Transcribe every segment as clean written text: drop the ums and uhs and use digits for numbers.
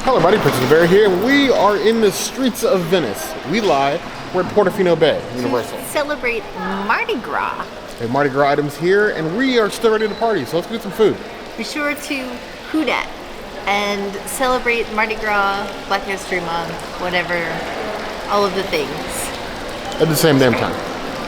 Hello everybody, Princess Bear here, and we are in the streets of Venice. We lie, we're at Portofino Bay, Universal. To celebrate Mardi Gras. We have Mardi Gras items here, and we are still ready to party, so let's get some food. Be sure to hoot at and celebrate Mardi Gras, Black History Month, whatever, all of the things. At the same damn time.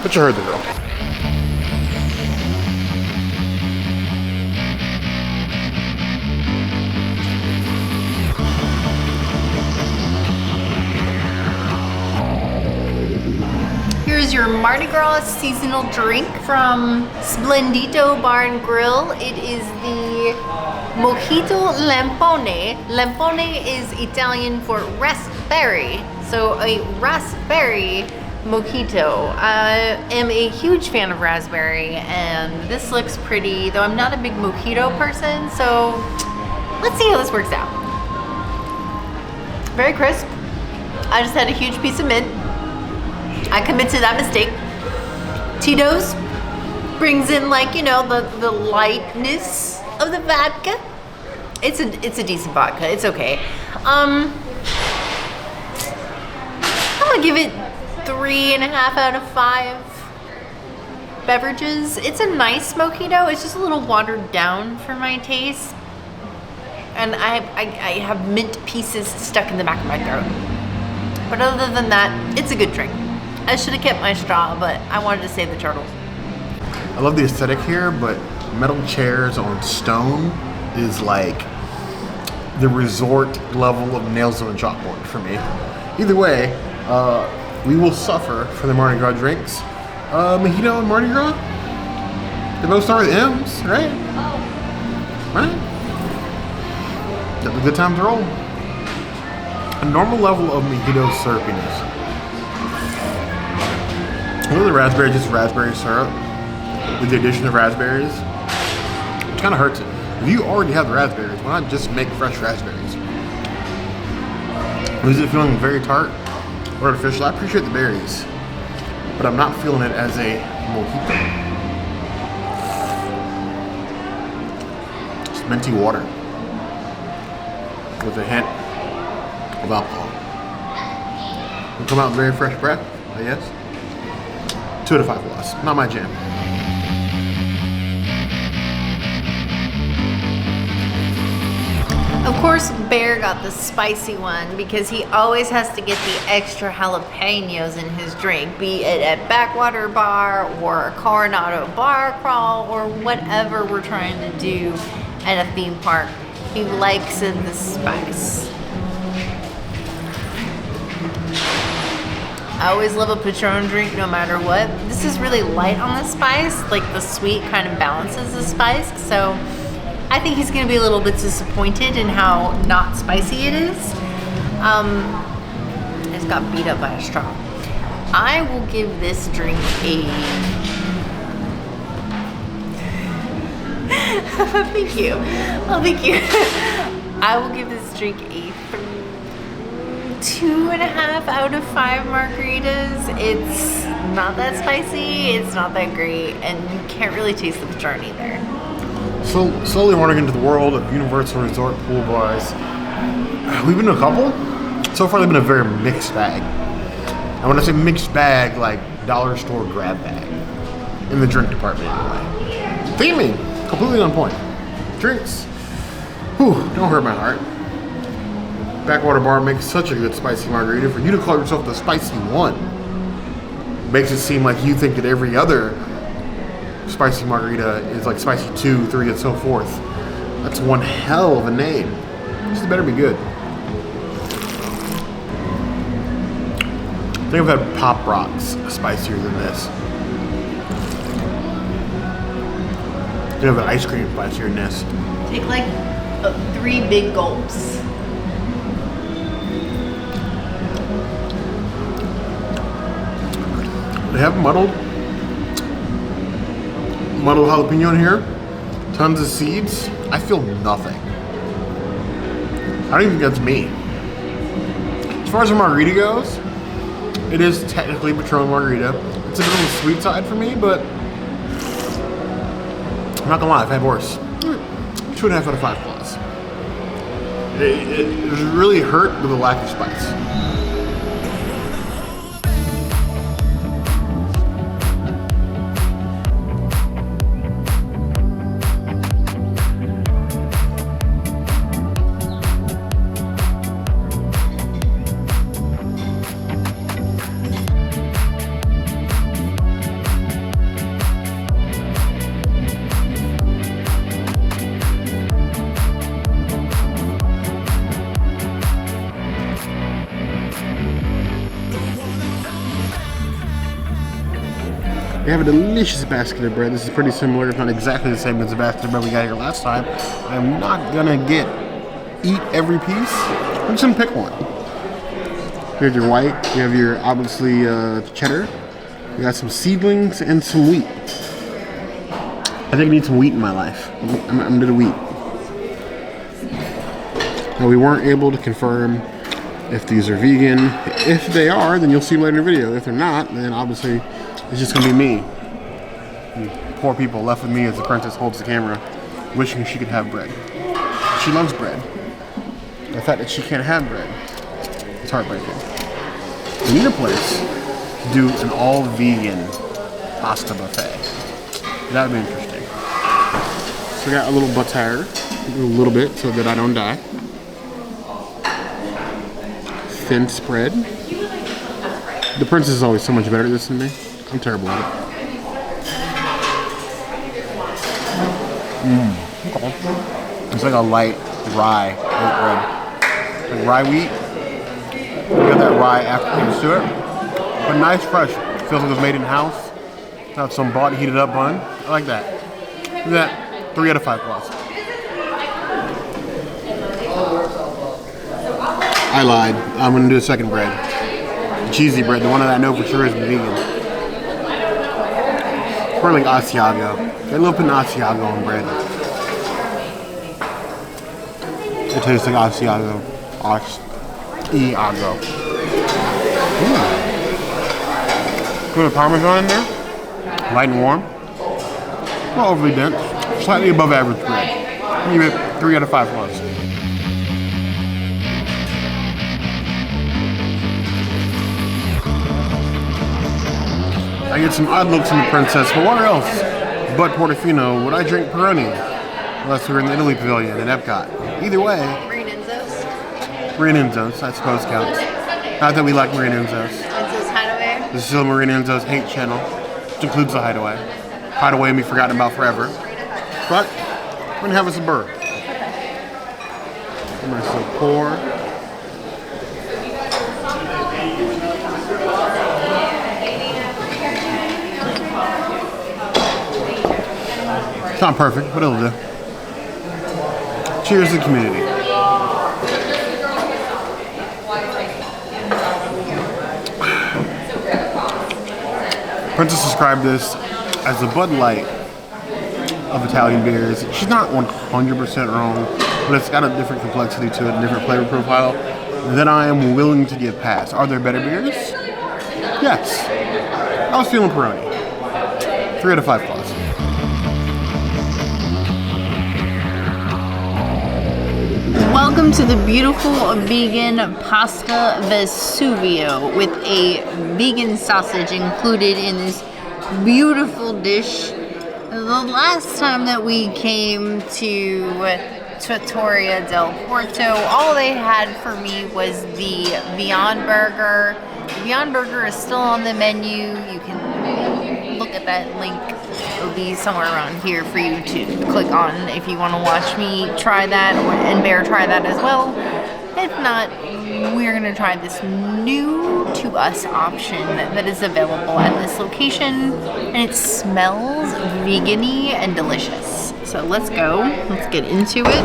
But you heard the girl. Here's your Mardi Gras seasonal drink from Splendido Bar Grill. It is the Mojito Lampone. Lampone is Italian for raspberry. So a raspberry mojito. I am a huge fan of raspberry, and this looks pretty, though I'm not a big mojito person, so let's see how this works out. Very crisp. I just had a huge piece of mint. I commit to that mistake. Tito's brings in, like, you know, the lightness of the vodka. It's a decent vodka. It's okay. I'm gonna give it 3.5 out of 5 beverages. It's a nice mojito. It's just a little watered down for my taste, and I have mint pieces stuck in the back of my throat. But other than that, it's a good drink. I should have kept my straw, but I wanted to save the turtles. I love the aesthetic here, but metal chairs on stone is like the resort level of nails on a chalkboard for me. Either way, we will suffer for the Mardi Gras drinks. Mojito and Mardi Gras? They both start with M's, right? Right? Got the good times to roll. A normal level of mojito syrupiness. Really, raspberry, just raspberry syrup with the addition of raspberries. It kind of hurts it. If you already have the raspberries, why not just make fresh raspberries? Is it feeling very tart or artificial? I appreciate the berries, but I'm not feeling it as a mojito. It's minty water with a hint of alcohol. It'll come out with very fresh breath, I guess. 2 out of 5 loss. Not my jam. Of course, Bear got the spicy one because he always has to get the extra jalapeños in his drink, be it at Backwater Bar or a Coronado bar crawl or whatever we're trying to do at a theme park. He likes the spice. I always love a Patron drink no matter what. This is really light on the spice, like the sweet kind of balances the spice, so I think he's gonna be a little bit disappointed in how not spicy it is. I just got beat up by a straw. I will give this drink a... Thank you. Oh, thank you. I will give this drink a 2.5 out of 5 margaritas. It's not that spicy, it's not that great, and you can't really taste the Patron either. So slowly wandering into the world of Universal Resort pool bars. We've been to a couple. So far they've been a very mixed bag. And when I say mixed bag, like dollar store grab bag. In the drink department anyway. Theming, completely on point. Drinks, whew, don't hurt my heart. Backwater Bar makes such a good spicy margarita. For you to call yourself the spicy one makes it seem like you think that every other spicy margarita is like spicy 2, 3, and so forth. That's one hell of a name. This better be good. I think I've had Pop Rocks spicier than this. I think I've had ice cream spicier than this. Take like 3 big gulps. They have muddled jalapeno in here. Tons of seeds. I feel nothing. I don't even think that's me. As far as the margarita goes, it is technically Patron margarita. It's a bit on the sweet side for me, but I'm not gonna lie, I've had worse. 2.5 out of 5 plus. It was really hurt with a lack of spice. We have a delicious basket of bread. This is pretty similar, if not exactly the same as the basket of bread we got here last time. I'm not gonna eat every piece. I'm just gonna pick one. You have your white, you have your obviously cheddar. You got some seedlings and some wheat. I think I need some wheat in my life. I'm into the wheat. Now we weren't able to confirm if these are vegan. If they are, then you'll see them later in the video. If they're not, then obviously it's just gonna be me. And poor people left with me as the princess holds the camera, wishing she could have bread. She loves bread. The fact that she can't have bread, it's heartbreaking. We need a place to do an all-vegan pasta buffet. That would be interesting. So we got a little butter, a little bit so that I don't die. Thin spread. The princess is always so much better at this than me. I'm terrible at it. Okay. It's like a light rye wheat bread. Like rye wheat. You got that rye aftertaste to it. But nice, fresh. Feels like it was made in-house. Not some bought and heated up bun. I like that. Look at that. 3 out of 5 plus. I lied. I'm going to do a second bread. The cheesy bread. The one that I know for sure is vegan. Probably like Asiago. They love putting Asiago on bread. It tastes like Asiago. Asiago. Put a Parmesan in there. Light and warm. Not overly dense. Slightly above average bread. Give it 3 out of 5 plus. I get some odd looks in the princess, but where else but Portofino would I drink Peroni? Unless we were in the Italy Pavilion in Epcot. Either way. Marinenzo's, I suppose counts. Not that we like Marinenzo's. Enzo's Hideaway. This is still Marinenzo's hate channel, which includes the Hideaway. Hideaway and be forgotten about forever. But we're gonna have us a burr. I'm gonna so pour. It's not perfect, but it'll do. Cheers to the community. Princess described this as the Bud Light of Italian beers. She's not 100% wrong, but it's got a different complexity to it, a different flavor profile that I am willing to give past. Are there better beers? Yes. I was feeling Peroni. 3 out of 5 plus. Welcome to the beautiful vegan pasta Vesuvio with a vegan sausage included in this beautiful dish. The last time that we came to Trattoria del Porto, all they had for me was the Beyond Burger. The Beyond Burger is still on the menu. You can look at that link. It'll be somewhere around here for you to click on if you want to watch me try that, and Bear try that as well. If not, we're going to try this new to us option that is available at this location, and it smells vegan-y and delicious. So let's go. Let's get into it.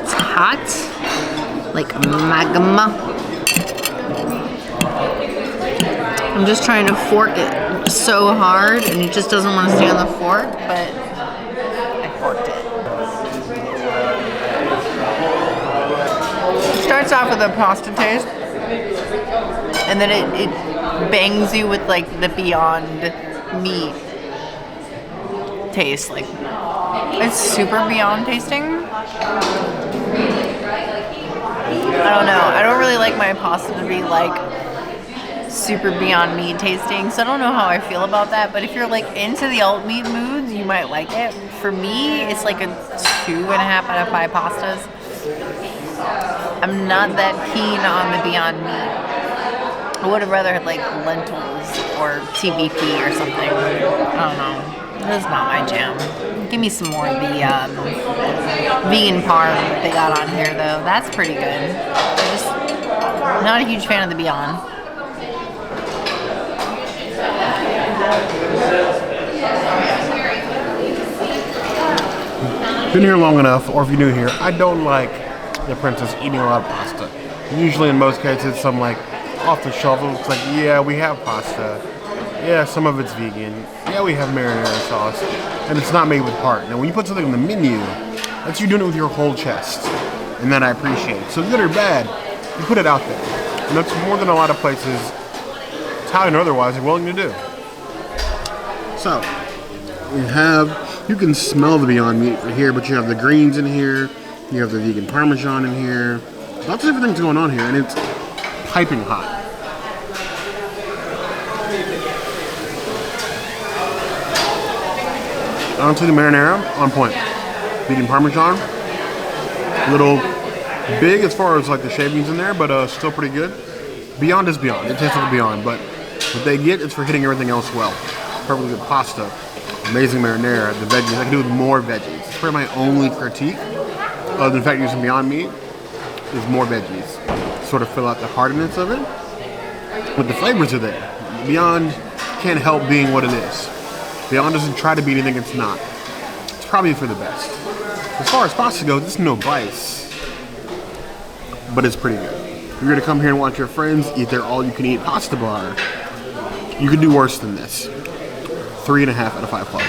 It's hot, like magma. I'm just trying to fork it so hard, and it just doesn't want to stay on the fork, but I forked it. It starts off with a pasta taste, and then it bangs you with like the Beyond meat taste, like It's super beyond tasting. I don't know. I don't really like my pasta to be like super beyond meat tasting, so I don't know how I feel about that. But if you're like into the alt meat moods, you might like it. For me, it's like a 2.5 out of 5 pastas. I'm not that keen on the beyond meat. I would have rather had like lentils or TBP or something. I don't know. That's not my jam. Give me some more of the vegan parm that they got on here, though. That's pretty good. I'm just not a huge fan of the Beyond. Been here long enough, or if you're new here, I don't like the princess eating a lot of pasta. Usually, in most cases, some like off the shelf. It's like, yeah, we have pasta. Yeah, some of it's vegan. Yeah, we have marinara sauce. And it's not made with heart. Now, when you put something on the menu, that's you doing it with your whole chest. And that I appreciate. So good or bad, you put it out there. And that's more than a lot of places, Italian or otherwise, are willing to do. So, you can smell the Beyond Meat right here, but you have the greens in here. You have the vegan Parmesan in here. Lots of different things going on here, and it's piping hot. Honestly, the marinara, on point. Vegan Parmesan, a little big as far as like the shavings in there, but still pretty good. Beyond is Beyond. It tastes like a Beyond, but what they get is for hitting everything else well. Perfectly good pasta, amazing marinara, the veggies. I can do with more veggies. It's probably my only critique, other than the fact using Beyond Meat, is more veggies. Sort of fill out the hardness of it, but the flavors are there. Beyond can't help being what it is. Beyond doesn't try to be anything it's not. It's probably for the best. As far as pasta goes, it's no vice, but it's pretty good. If you're gonna come here and watch your friends eat their all-you-can-eat pasta bar, you could do worse than this. 3.5 out of 5 plus.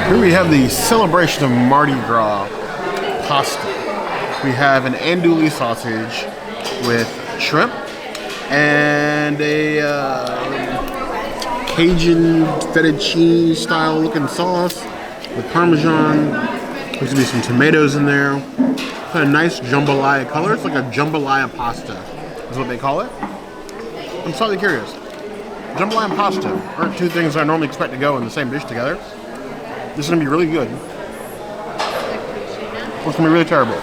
Here we have the celebration of Mardi Gras pasta. We have an andouille sausage with shrimp and a Cajun fettuccine style looking sauce with Parmesan. There's gonna be some tomatoes in there. It's got a nice jambalaya color. It's like a jambalaya pasta is what they call it. I'm slightly curious. Jambalaya and pasta aren't two things I normally expect to go in the same dish together. This is gonna be really good. Or it's gonna be really terrible.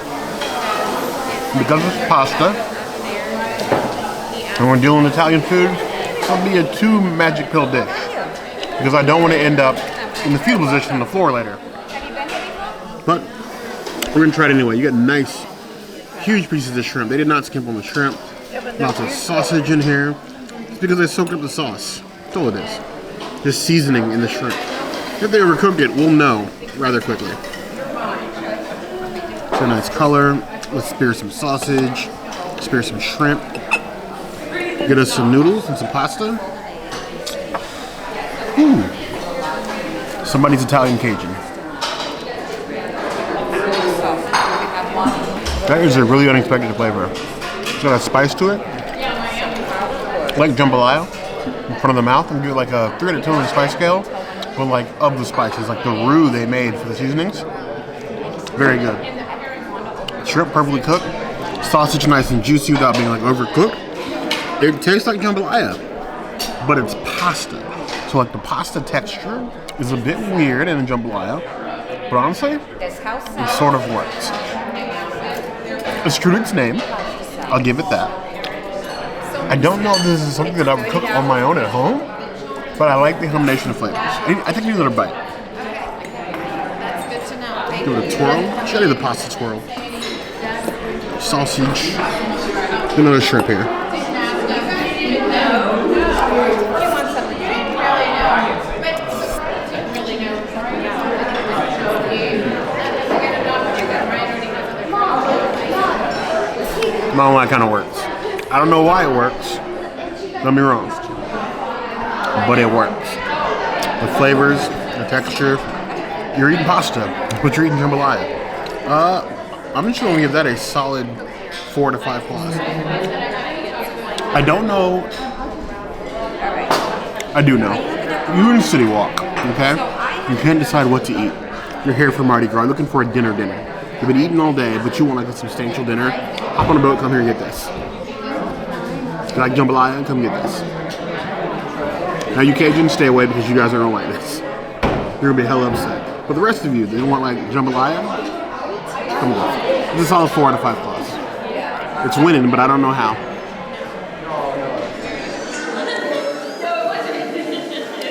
Because it's pasta, and we're dealing with Italian food, it'll be a 2 magic pill dish. Because I don't want to end up in the fetal position on the floor later. But we're gonna try it anyway. You got nice, huge pieces of shrimp. They did not skimp on the shrimp. Lots of sausage in here. It's because they soaked up the sauce. That's all it is. Just seasoning in the shrimp. If they overcooked it, we'll know rather quickly. It's a nice color. Let's spear some sausage, spear some shrimp, get us some noodles and some pasta. Ooh. Somebody's Italian Cajun. That is a really unexpected flavor. It's got a spice to it, like jambalaya, in front of the mouth. And give it like a 3 out of 10 on the spice scale, but like of the spices, like the roux they made for the seasonings. Very good. Shrimp perfectly cooked, sausage nice and juicy without being like overcooked. It tastes like jambalaya, but it's pasta. So like the pasta texture is a bit weird in a jambalaya, but honestly, it sort of works. It's true to its name. I'll give it that. I don't know if this is something that I would cook on my own at home, but I like the combination of flavors. I think I need another bite. Give it a twirl. Should I do the pasta twirl? Sausage, another shrimp here. Mom, that kind of works. I don't know why it works. Don't get me wrong, but it works. The flavors, the texture. You're eating pasta, but you're eating jambalaya. I'm just going to give that a solid 4 to 5 plus. I I don't know. I do know. You're in City Walk, okay? You can't decide what to eat. You're here for Mardi Gras, looking for a dinner. You've been eating all day, but you want like a substantial dinner. Hop on a boat, come here and get this. You like jambalaya? Come get this. Now you Cajuns, stay away because you guys aren't gonna like this. You're gonna be hella upset. But the rest of you, they want like jambalaya? Come on. This is a solid 4 out of 5 plus. It's winning, but I don't know how.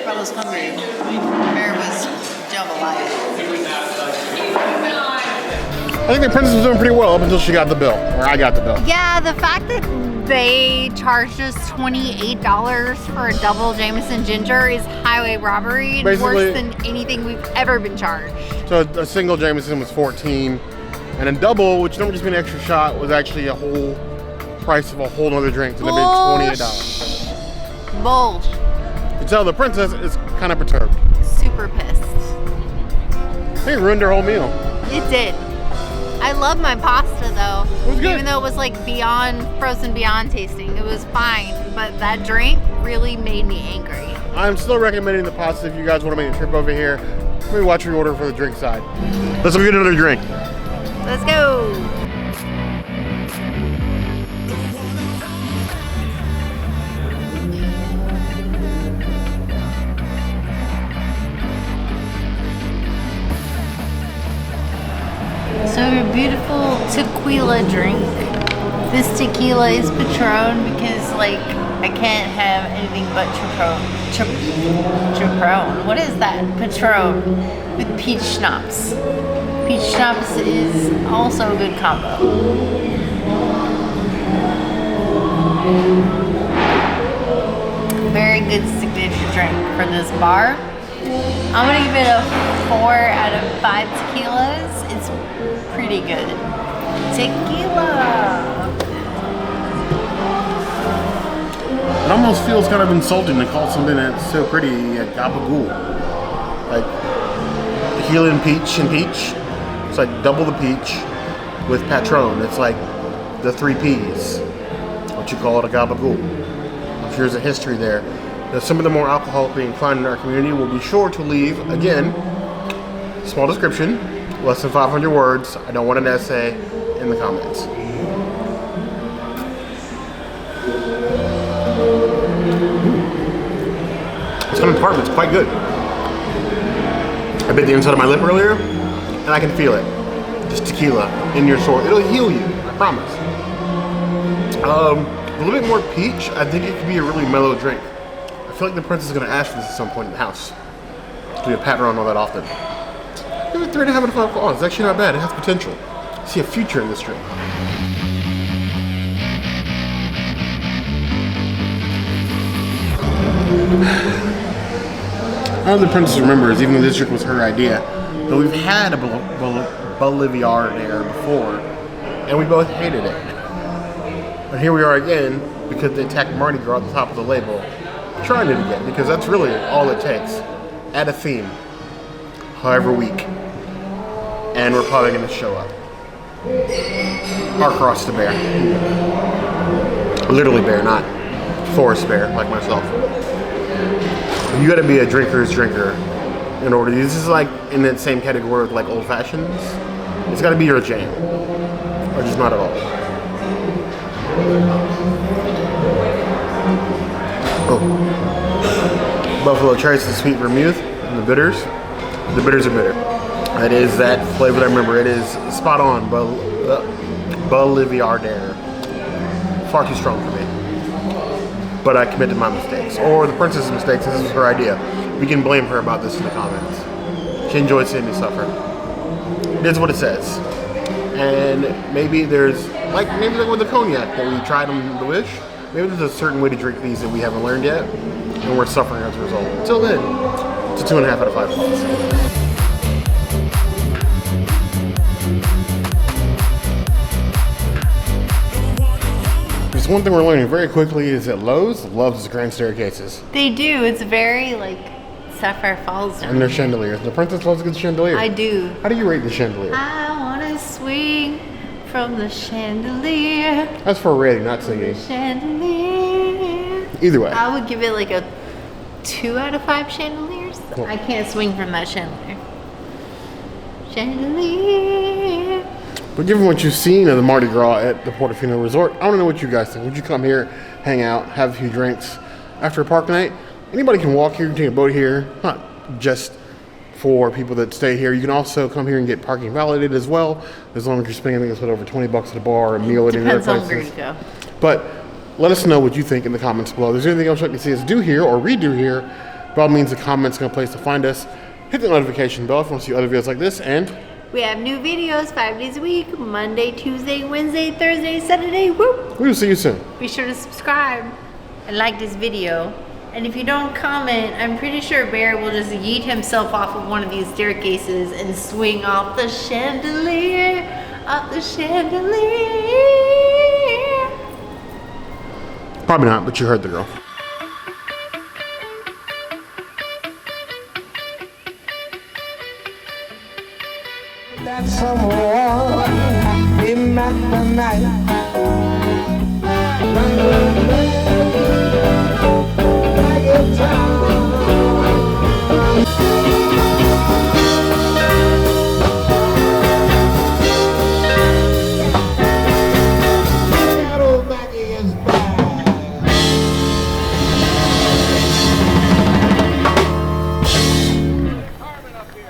I was hungry. Where was jambalaya? I think the princess was doing pretty well up until she got the bill, or I got the bill. Yeah, the fact that they charged us $28 for a double Jameson Ginger is highway robbery, Basically, worse than anything we've ever been charged. So a single Jameson was 14, and a double, which normally just be an extra shot, was actually a whole price of a whole other drink, and it'd been $28. Bullshit. You can tell the princess is kind of perturbed. Super pissed. I think it ruined her whole meal. It did. I love my pasta though. It was good. Even though it was like beyond frozen beyond tasting. It was fine. But that drink really made me angry. I'm still recommending the pasta if you guys want to make a trip over here. Maybe watch your order for the drink side. Let's go get another drink. Let's go. So your beautiful tequila drink. This tequila is Patron because like I can't have anything but Patron. What is that? Patron with peach schnapps. Peach schnapps is also a good combo. Very good signature drink for this bar. I'm gonna give it a 4 out of 5 tequilas. It's pretty good. Tequila. It almost feels kind of insulting to call something that's so pretty a gabagool. Like tequila and peach. It's like double the peach with Patron. It's like the 3 P's. What you call it a gabagool. I'm sure there's a history there. Now, some of the more alcoholically inclined in our community will be sure to leave, again, small description, less than 500 words. I don't want an essay in the comments. It's kind of tart, but it's quite good. I bit the inside of my lip earlier, and I can feel it. Just tequila in your sword. It'll heal you, I promise. A little bit more peach. I think it could be a really mellow drink. I feel like the princess is going to ask for this at some point in the house. Do a pat her on all that often. Give it 3.5 out of 5 claws. It's actually not bad. It has potential. I see a future in this drink. All the princess remembers, even though this drink was her idea, that we've had a Boulevardier before, and we both hated it. But here we are again, because they tacked Mardi Gras at the top of the label, trying it again, because that's really all it takes. Add a theme, however week, and we're probably going to show up. Our cross to bear. Literally bear, not forest bear like myself. You got to be a drinker's drinker in order. This is like in that same category with like old fashions. It's got to be your jam, or just not at all. Oh. Buffalo Trace and sweet vermouth and the bitters. The bitters are bitter. It is that flavor that I remember. It is spot on, Boulevardier. Far too strong for me. But I committed my mistakes, or the princess's mistakes. This is her idea. We can blame her about this in the comments. She enjoyed seeing me suffer. It is what it says. And maybe there's, like with the cognac that we tried on the Wish, maybe there's a certain way to drink these that we haven't learned yet, and we're suffering as a result. Until then, it's a 2.5 out of 5 claws. One thing we're learning very quickly is that Loews loves grand staircases. They do. It's very like Sapphire Falls. And their chandeliers. The princess loves a good chandelier. I do. How do you rate the chandelier? I wanna swing from the chandelier. That's for rating, not singing. Chandelier. Either way. I would give it like a 2 out of 5 chandeliers. Cool. I can't swing from that chandelier. Chandelier. But given what you've seen of the Mardi Gras at the Portofino Resort, I want to know what you guys think. Would you come here, hang out, have a few drinks after a park night? Anybody can walk here, take a boat here, not just for people that stay here. You can also come here and get parking validated as well, as long as you're spending, I think it's over 20 bucks at a bar, a meal at any other Depends on places. where you go. But let us know what you think in the comments below. If there's anything else you'd like to see us do here or redo here, by all means, the comments are a good place to find us. Hit the notification bell if you want to see other videos like this, and We have new videos 5 days a week, Monday, Tuesday, Wednesday, Thursday, Saturday. Woo! we will see you soon. Be sure to subscribe and like this video. And if you don't comment, I'm pretty sure Bear will just yeet himself off of one of these staircases and swing off the chandelier, off the chandelier. Probably not, but you heard the girl. That someone in the night.